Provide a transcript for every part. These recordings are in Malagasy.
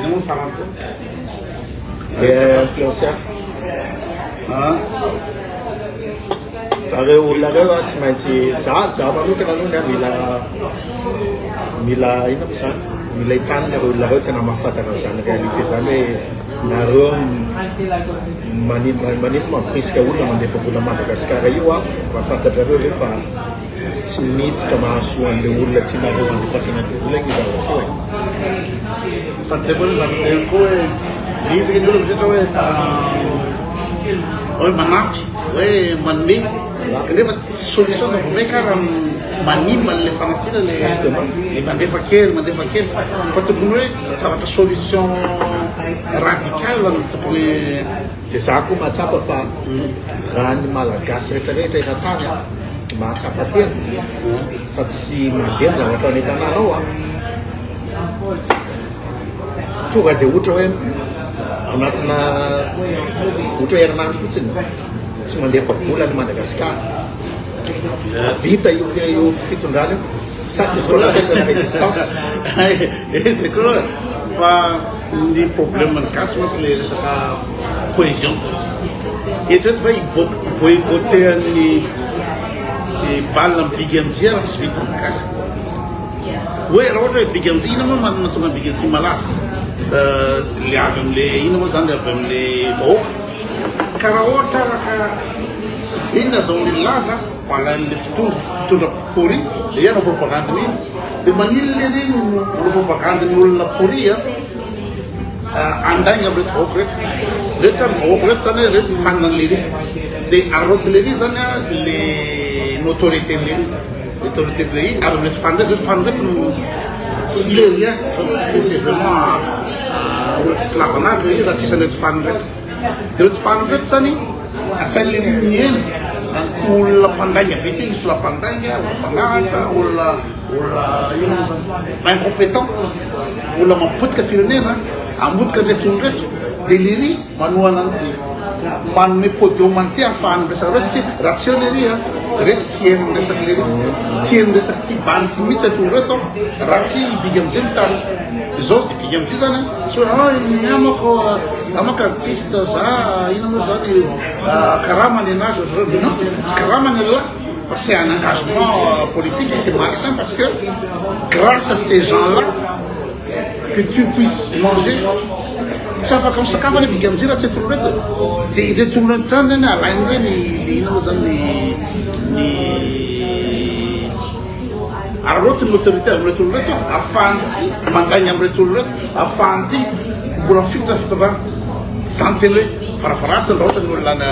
Não falam. Influenciar. Zareo olona reo tsy maintsy za manokana aloha mila ino moa zany mila hitanina reo olona reo tena mahafantatra zany réalité zany hoe nareo manino mampirisika olona mandefa vola Madagasikara io a mahafantatra reo rehefa tsy miditra mahasoa an'le olona tianareo andefasana an'le vola igny zareo koa sady zay koa zany koa hoe izy ny olona hoe hoe manampy hoe manome nefa tsy solution za vome ka raha manimba le fanampiana le mandefa kely fa tokony hoe zavatra solution radical no tokony de za koa mahatsapa fa raha ny malagasy rehetrarehetra efa tany a mahatsapa tena fa tsy mandeha ny zavatra ny tanànao a tonga de ohatra hoe anatina ohatra hoe herinandro fotsiny tsy mandefa vola ny Madagasikara vita io fitondrana io ça c'est ce qu'on appelle la résistance. C'est quoi fa ny problème malagasy mantsy le resaka cohésion etrety fa boycotté ny balle amin'ny Big MJ raha tsy vita malagasy hoe raha ohatra hoe Big MJ ina moa manana tonga Big MJ malaza le avy am'le ina moa zany avy am'le vahoaka ka raha ohatra raka zena zao le laza alan'le mpitondra pori le iana propagandiny iny de maniry le reny olo propagandiny olona pori andaigna amreto vahoaka reto zany vahoaka reto zany reto mifanina an'le ry de aroty le ry zany le autorité le iny ary reto fanreto no tsy le ry donc c'est vraiment olo tsy lavanazy le ry raha tsisy anreto fanreto de reto fanreto zany asain'le ry miena ty olona mpandainga be ty misy olona mpandainga olona mpanahatra olona ino zany incompétent olona mampotika firenena amotika reto olo reto de le ry manohana an'ty manome podium an'ty ahafahany miresaka reo satria raha tsy eo le ry a reto tsy heny miresaky le ry tsy heny miresaky ty bany ty mihitsy aty olo reto raha tsy Big MJ mitary zao de Big MJ zany tsy hoe amako za maka artiste za ino moa zany karamany anazy non tsy karamany aloha parce que un engagement politique et c'est malsain parce que grâce à ces gens-là que tu puisses manger tsy afaka misakafo any Big MJ raha tsy tolo reto de reto olo reto zany alainy hoe ny ino moa zany ny aroty ny autorité amreto olo reto ahafahany mandaigny amreto olo reto ahafahany ty mbola mifikitra fitondrana zany tena hoe farafaratsiny raha ohatra ny olona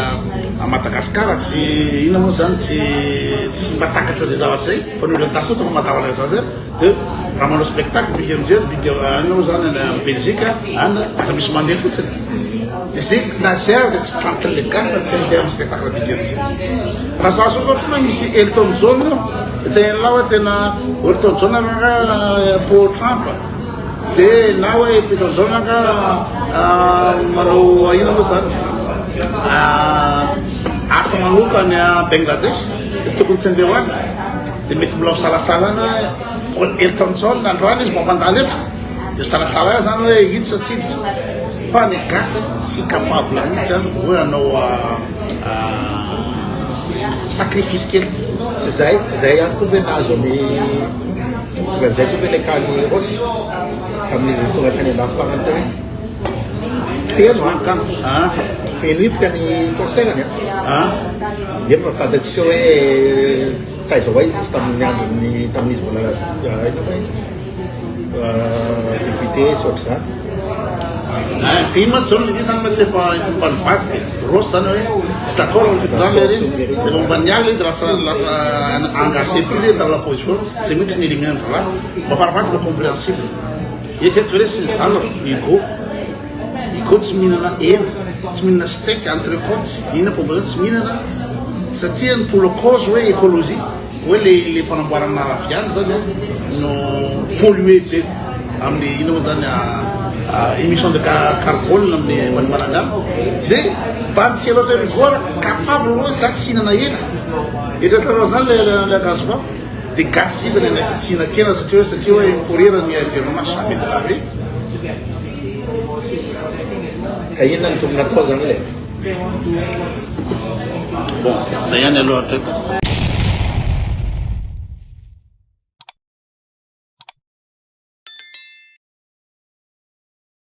a Madagasikara tsy ino moa zany tsy matakatra le zavatra zay fa ny olona takotako matavana zaza de raha manao spectacle Big MJ ino zany Belgique any afa misy mandeha fotsiny de zay nazer de tsy tantiny le gasy na tsy andeha amin'ny spectacle Big MJ raha za so ohatra hoe misy Elton John io tena la hoe tena Elton John raha Paul Trump de na hoe Elton John raha manao ino moa zany asa manokany a Bangladesh tokony tsy andeha hoany de mety mbola misalasala any Elton John androany izy mampandaly eto de misalasala zany hoe hiditra tsy hiditra fa ny gasy tsy capable mihitsy zany hoe anao sacrifice kely tsy zay ihany koa ve nahazo amin'ny tonga zay koa ve le kany rosy tamin'izy tonga tany andafana teo feno feno ipoka ny concertny nefa fantatsika hoe taiza hoa izy tamin'ny androny tamin'izy vola ino hoe député sy ohatra zany ino mantsy zao le zany mantsy efa mpanivady rosy zany hoe tsy d'accord amin'ny fitondrana le ry de momba ny aly izy lasa engagé plus le dans la position zay mihitsy ny éliminer andro raha mba farafaratsy mba compréhensible etreto re sy ny zanaka Igo tsy mihinana hena tsy mihinana steak entrecôte ina pomba tsy mihinana satria ny pour le cause hoe écologie hoe le fanamboarana raviany zany no pollué be amin'ny ino moa zany émission de carbone amin'ny manimanana de bandiky loatra rigora capable hoe za tsy hihinana hena etretareo zany le engagement de gasy izy le naiky tsy hihina-kena satria hoe pourrir ny environnement jamais de la vie Ka inona ny tokony natao zany le? Bon, zay ihany aloha hatreko.